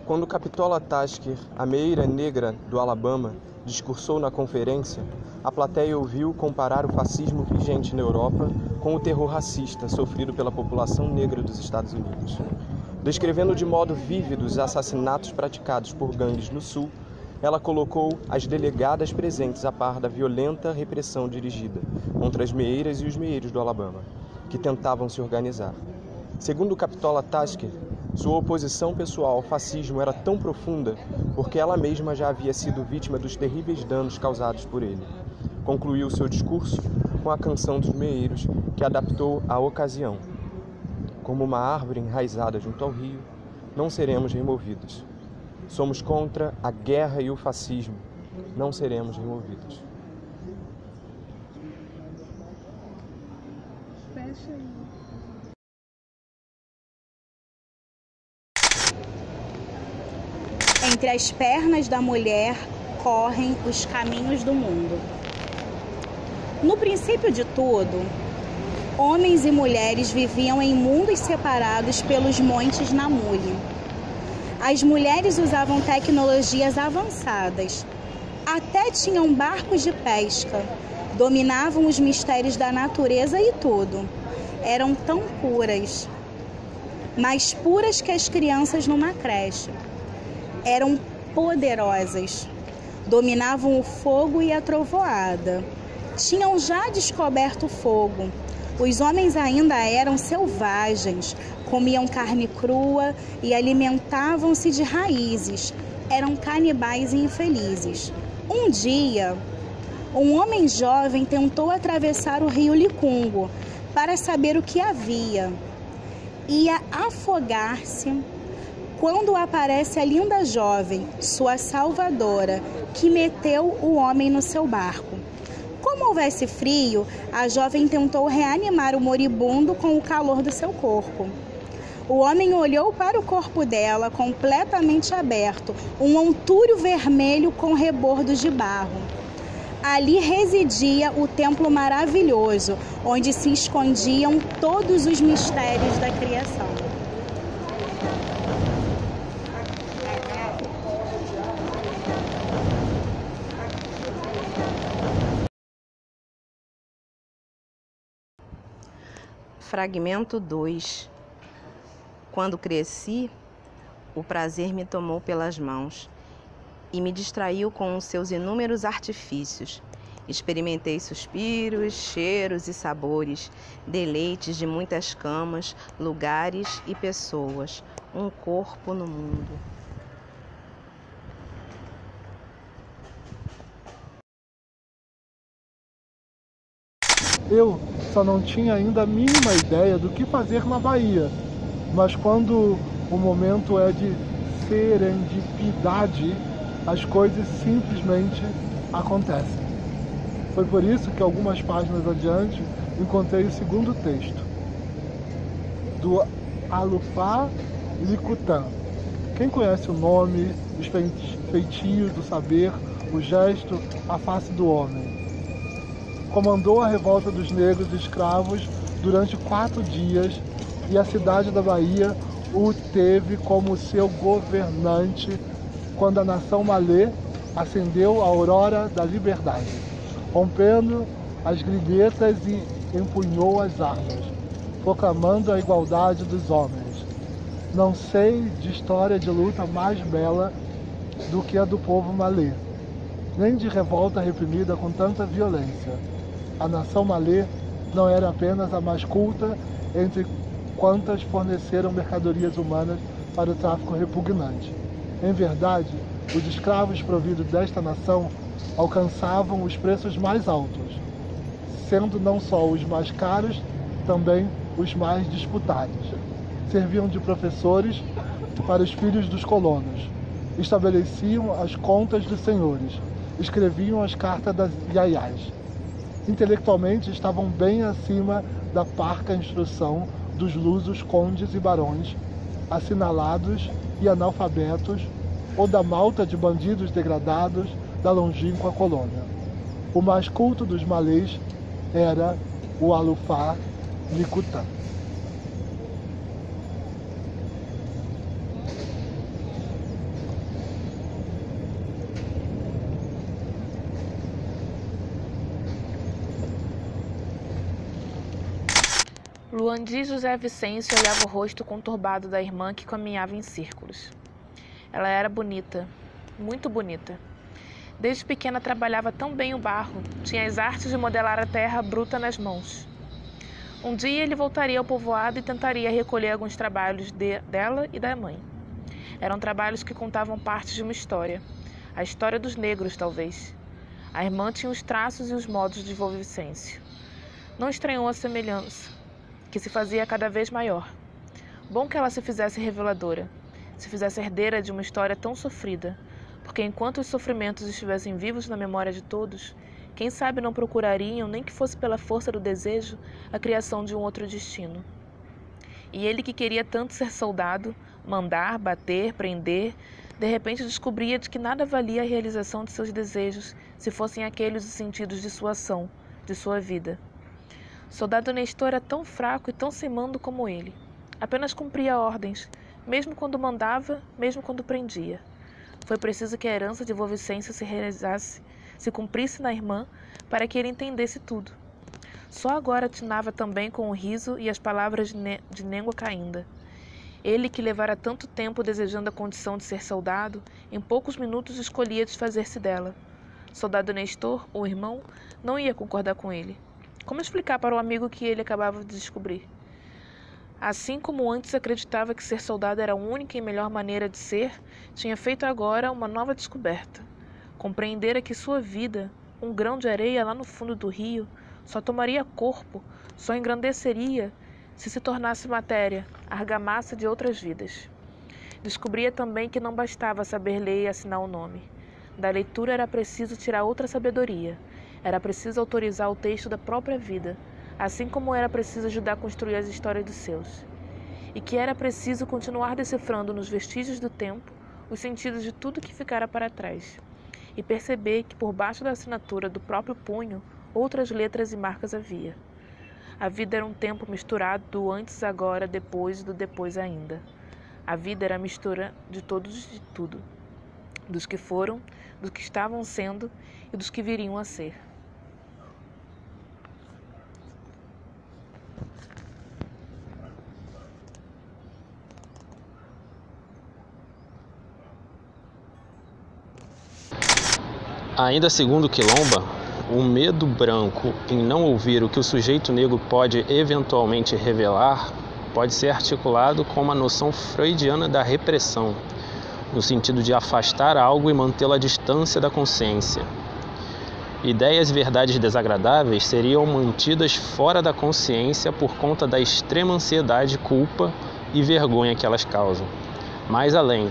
Quando Capitola Tasker, a meeira negra do Alabama, discursou na conferência, a plateia ouviu comparar o fascismo vigente na Europa com o terror racista sofrido pela população negra dos Estados Unidos. Descrevendo de modo vívido os assassinatos praticados por gangues no Sul, ela colocou as delegadas presentes a par da violenta repressão dirigida contra as meeiras e os meeiros do Alabama, que tentavam se organizar. Segundo Capitola Tasker, sua oposição pessoal ao fascismo era tão profunda porque ela mesma já havia sido vítima dos terríveis danos causados por ele. Concluiu seu discurso com a canção dos meeiros, que adaptou à ocasião. Como uma árvore enraizada junto ao rio, não seremos removidos. Somos contra a guerra e o fascismo, não seremos removidos. Fecha aí. Entre as pernas da mulher correm os caminhos do mundo. No princípio de tudo, homens e mulheres viviam em mundos separados pelos montes Namuli. As mulheres usavam tecnologias avançadas, até tinham barcos de pesca, dominavam os mistérios da natureza e tudo. Eram tão puras, mais puras que as crianças numa creche. Eram poderosas, dominavam o fogo e a trovoada. Tinham já descoberto o fogo. Os homens ainda eram selvagens, comiam carne crua e alimentavam-se de raízes. Eram canibais e infelizes. Um dia, um homem jovem tentou atravessar o rio Licungo para saber o que havia. Ia afogar-se quando aparece a linda jovem, sua salvadora, que meteu o homem no seu barco. Como houvesse frio, a jovem tentou reanimar o moribundo com o calor do seu corpo. O homem olhou para o corpo dela, completamente aberto, um ontúrio vermelho com rebordos de barro. Ali residia o templo maravilhoso, onde se escondiam todos os mistérios da criação. Fragmento 2. Quando cresci, o prazer me tomou pelas mãos e me distraiu com os seus inúmeros artifícios. Experimentei suspiros, cheiros e sabores, deleites de muitas camas, lugares e pessoas, um corpo no mundo. Eu só não tinha ainda a mínima ideia do que fazer na Bahia, mas quando o momento é de serendipidade, as coisas simplesmente acontecem. Foi por isso que algumas páginas adiante encontrei o segundo texto, do Alufá Licutã. Quem conhece o nome, os feitios do saber, o gesto, a face do homem? Comandou a revolta dos negros escravos durante 4 dias e a cidade da Bahia o teve como seu governante quando a nação malê acendeu a aurora da liberdade, rompendo as grilhetas e empunhou as armas, proclamando a igualdade dos homens. Não sei de história de luta mais bela do que a do povo malê, nem de revolta reprimida com tanta violência. A nação malê não era apenas a mais culta entre quantas forneceram mercadorias humanas para o tráfico repugnante. Em verdade, os escravos providos desta nação alcançavam os preços mais altos, sendo não só os mais caros, também os mais disputados. Serviam de professores para os filhos dos colonos, estabeleciam as contas dos senhores, escreviam as cartas das iaiás. Intelectualmente estavam bem acima da parca instrução dos lusos condes e barões, assinalados e analfabetos, ou da malta de bandidos degradados da longínqua colônia. O mais culto dos malês era o Alufá Licutã. Andi José Vicêncio olhava o rosto conturbado da irmã que caminhava em círculos. Ela era bonita, muito bonita. Desde pequena trabalhava tão bem o barro, tinha as artes de modelar a terra bruta nas mãos. Um dia ele voltaria ao povoado e tentaria recolher alguns trabalhos dela e da mãe. Eram trabalhos que contavam parte de uma história. A história dos negros, talvez. A irmã tinha os traços e os modos de vô Vicêncio. Não estranhou a semelhança, que se fazia cada vez maior. Bom que ela se fizesse reveladora, se fizesse herdeira de uma história tão sofrida, porque enquanto os sofrimentos estivessem vivos na memória de todos, quem sabe não procurariam, nem que fosse pela força do desejo, a criação de um outro destino. E ele que queria tanto ser soldado, mandar, bater, prender, de repente descobria de que nada valia a realização de seus desejos, se fossem aqueles os sentidos de sua ação, de sua vida. Soldado Nestor era tão fraco e tão sem mando como ele. Apenas cumpria ordens, mesmo quando mandava, mesmo quando prendia. Foi preciso que a herança de vô Vicêncio se realizasse, se cumprisse na irmã, para que ele entendesse tudo. Só agora atinava também com o riso e as palavras de Néngua Caínda. Ele, que levara tanto tempo desejando a condição de ser soldado, em poucos minutos escolhia desfazer-se dela. Soldado Nestor, o irmão, não ia concordar com ele. Como explicar para o amigo que ele acabava de descobrir? Assim como antes acreditava que ser soldado era a única e melhor maneira de ser, tinha feito agora uma nova descoberta. Compreendera que sua vida, um grão de areia lá no fundo do rio, só tomaria corpo, só engrandeceria se se tornasse matéria, argamassa de outras vidas. Descobria também que não bastava saber ler e assinar o nome. Da leitura era preciso tirar outra sabedoria. Era preciso autorizar o texto da própria vida, assim como era preciso ajudar a construir as histórias dos seus. E que era preciso continuar decifrando nos vestígios do tempo os sentidos de tudo que ficara para trás. E perceber que por baixo da assinatura do próprio punho, outras letras e marcas havia. A vida era um tempo misturado do antes, agora, depois e do depois ainda. A vida era a mistura de todos e de tudo. Dos que foram, dos que estavam sendo e dos que viriam a ser. Ainda segundo Quilomba, o medo branco em não ouvir o que o sujeito negro pode eventualmente revelar pode ser articulado com uma noção freudiana da repressão, no sentido de afastar algo e mantê-lo à distância da consciência. Ideias e verdades desagradáveis seriam mantidas fora da consciência por conta da extrema ansiedade, culpa e vergonha que elas causam. Mais além,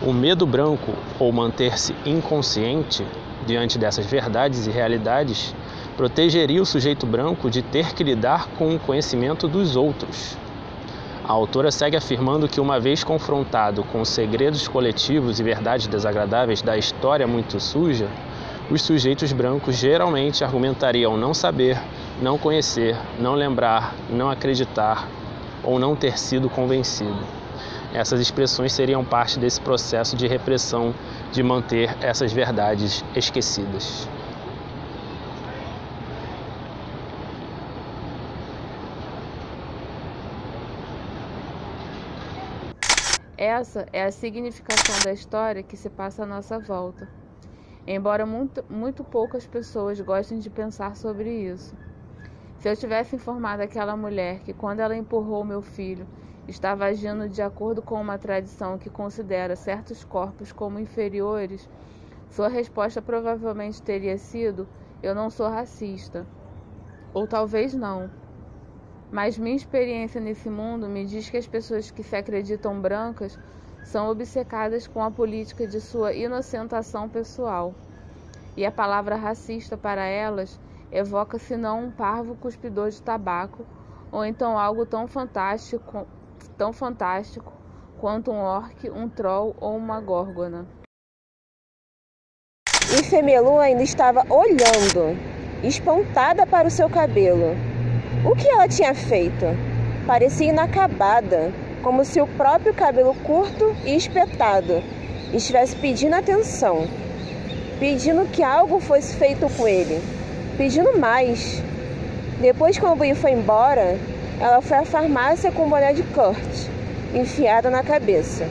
o medo branco, ou manter-se inconsciente diante dessas verdades e realidades, protegeria o sujeito branco de ter que lidar com o conhecimento dos outros. A autora segue afirmando que, uma vez confrontado com os segredos coletivos e verdades desagradáveis da história muito suja, os sujeitos brancos geralmente argumentariam não saber, não conhecer, não lembrar, não acreditar ou não ter sido convencido. Essas expressões seriam parte desse processo de repressão de manter essas verdades esquecidas. Essa é a significação da história que se passa à nossa volta, embora muito poucas pessoas gostem de pensar sobre isso. Se eu tivesse informado aquela mulher que, quando ela empurrou meu filho, estava agindo de acordo com uma tradição que considera certos corpos como inferiores, sua resposta provavelmente teria sido: eu não sou racista. Ou talvez não. Mas minha experiência nesse mundo me diz que as pessoas que se acreditam brancas são obcecadas com a política de sua inocentação pessoal. E a palavra racista para elas evoca senão um parvo cuspidor de tabaco, ou então algo tão fantástico quanto um orc, um troll ou uma górgona. E Femelu ainda estava olhando, espantada para o seu cabelo. O que ela tinha feito? Parecia inacabada, como se o próprio cabelo curto e espetado estivesse pedindo atenção, pedindo que algo fosse feito com ele, pedindo mais. Depois que o Bui foi embora, ela foi à farmácia com um boné de Kurt enfiado na cabeça.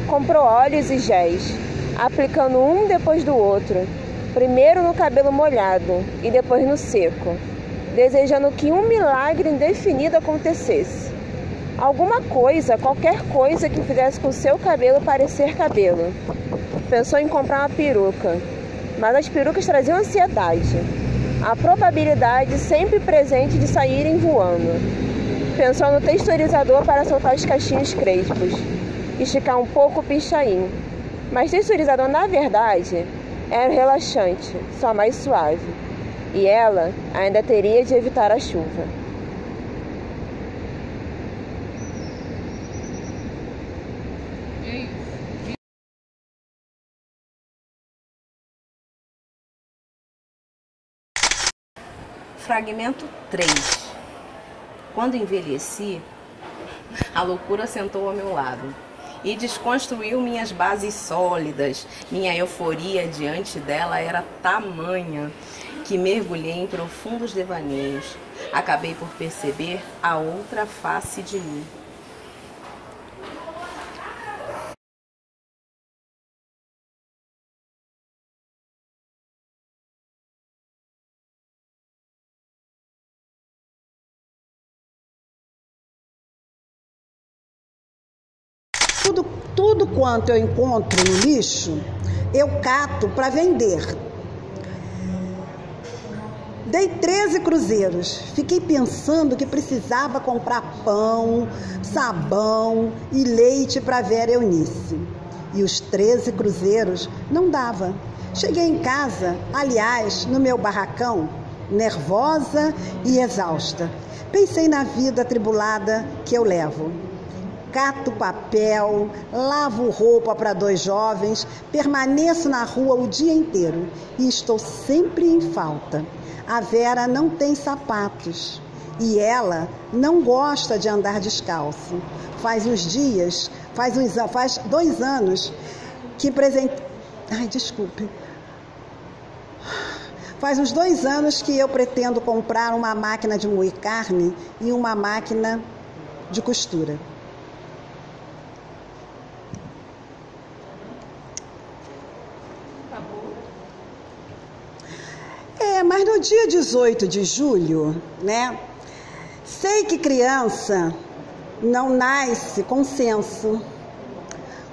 Comprou óleos e géis, aplicando um depois do outro, primeiro no cabelo molhado e depois no seco, desejando que um milagre indefinido acontecesse. Alguma coisa, qualquer coisa que fizesse com seu cabelo parecer cabelo. Pensou em comprar uma peruca, mas as perucas traziam ansiedade, a probabilidade sempre presente de saírem voando. Pensou no texturizador para soltar os cachinhos crespos, esticar um pouco o pichain. Mas texturizador, na verdade, era relaxante, só mais suave. E ela ainda teria de evitar a chuva. Fragmento 3. Quando envelheci, a loucura sentou ao meu lado e desconstruiu minhas bases sólidas. Minha euforia diante dela era tamanha que mergulhei em profundos devaneios. Acabei por perceber a outra face de mim. Tudo quanto eu encontro no lixo, eu cato para vender. Dei 13 cruzeiros. Fiquei pensando que precisava comprar pão, sabão e leite para Vera Eunice. E os 13 cruzeiros não dava. Cheguei em casa, aliás, no meu barracão, nervosa e exausta. Pensei na vida atribulada que eu levo. Cato papel, lavo roupa para 2 jovens, permaneço na rua o dia inteiro e estou sempre em falta. A Vera não tem sapatos e ela não gosta de andar descalço. Faz 2 anos que Faz uns 2 anos que eu pretendo comprar uma máquina de moer carne e uma máquina de costura. Mas no dia 18 de julho, sei que criança não nasce com senso.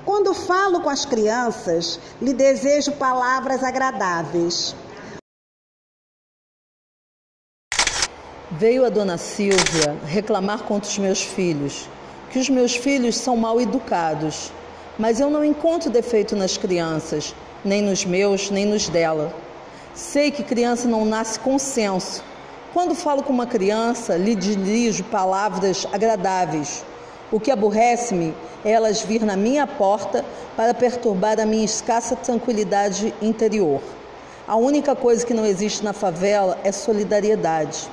Quando falo com as crianças, lhe desejo palavras agradáveis. Veio a dona Silvia reclamar contra os meus filhos, que os meus filhos são mal educados, mas eu não encontro defeito nas crianças, nem nos meus, nem nos dela. Sei que criança não nasce com senso. Quando falo com uma criança, lhe dirijo palavras agradáveis. O que aborrece-me é elas vir na minha porta para perturbar a minha escassa tranquilidade interior. A única coisa que não existe na favela é solidariedade.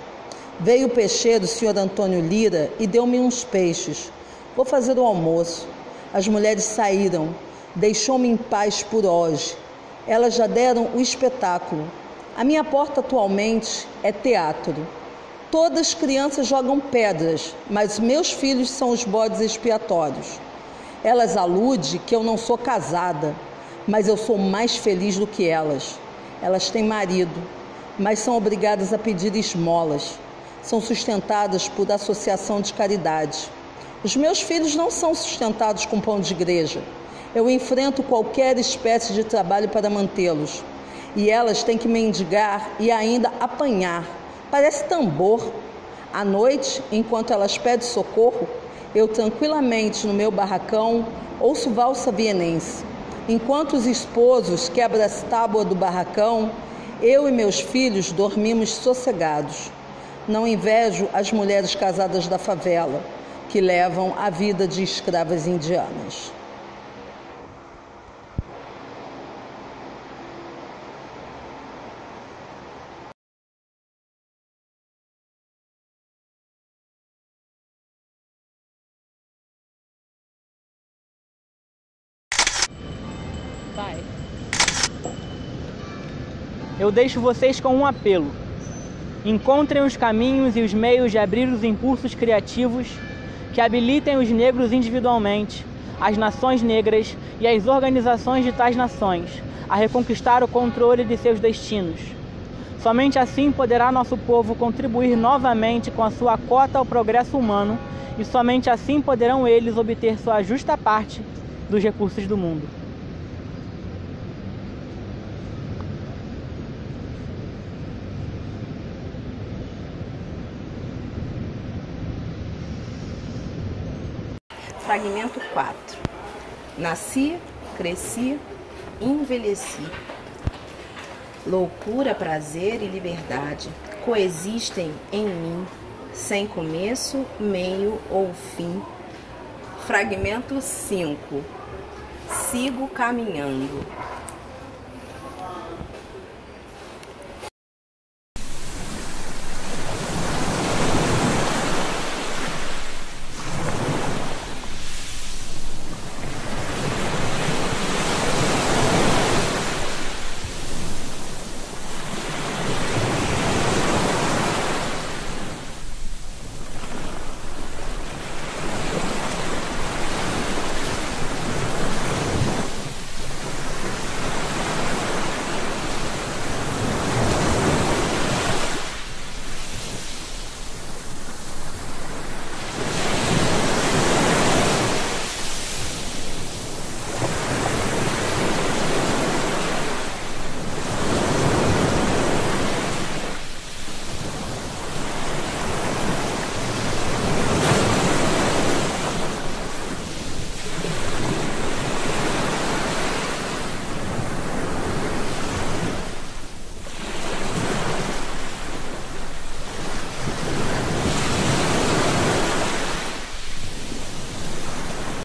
Veio o peixeiro, o senhor Antônio Lira, e deu-me uns peixes. Vou fazer o almoço. As mulheres saíram. Deixou-me em paz por hoje. Elas já deram o espetáculo. A minha porta atualmente é teatro. Todas as crianças jogam pedras, mas meus filhos são os bodes expiatórios. Elas aludem que eu não sou casada, mas eu sou mais feliz do que elas. Elas têm marido, mas são obrigadas a pedir esmolas. São sustentadas por associação de caridade. Os meus filhos não são sustentados com pão de igreja. Eu enfrento qualquer espécie de trabalho para mantê-los. E elas têm que mendigar e ainda apanhar. Parece tambor. À noite, enquanto elas pedem socorro, eu tranquilamente no meu barracão ouço valsa vienense. Enquanto os esposos quebram as tábuas do barracão, eu e meus filhos dormimos sossegados. Não invejo as mulheres casadas da favela, que levam a vida de escravas indianas. Eu deixo vocês com um apelo. Encontrem os caminhos e os meios de abrir os impulsos criativos que habilitem os negros individualmente, as nações negras e as organizações de tais nações a reconquistar o controle de seus destinos. Somente assim poderá nosso povo contribuir novamente com a sua cota ao progresso humano e somente assim poderão eles obter sua justa parte dos recursos do mundo. Fragmento 4. Nasci, cresci, envelheci. Loucura, prazer e liberdade coexistem em mim, sem começo, meio ou fim. Fragmento 5. Sigo caminhando.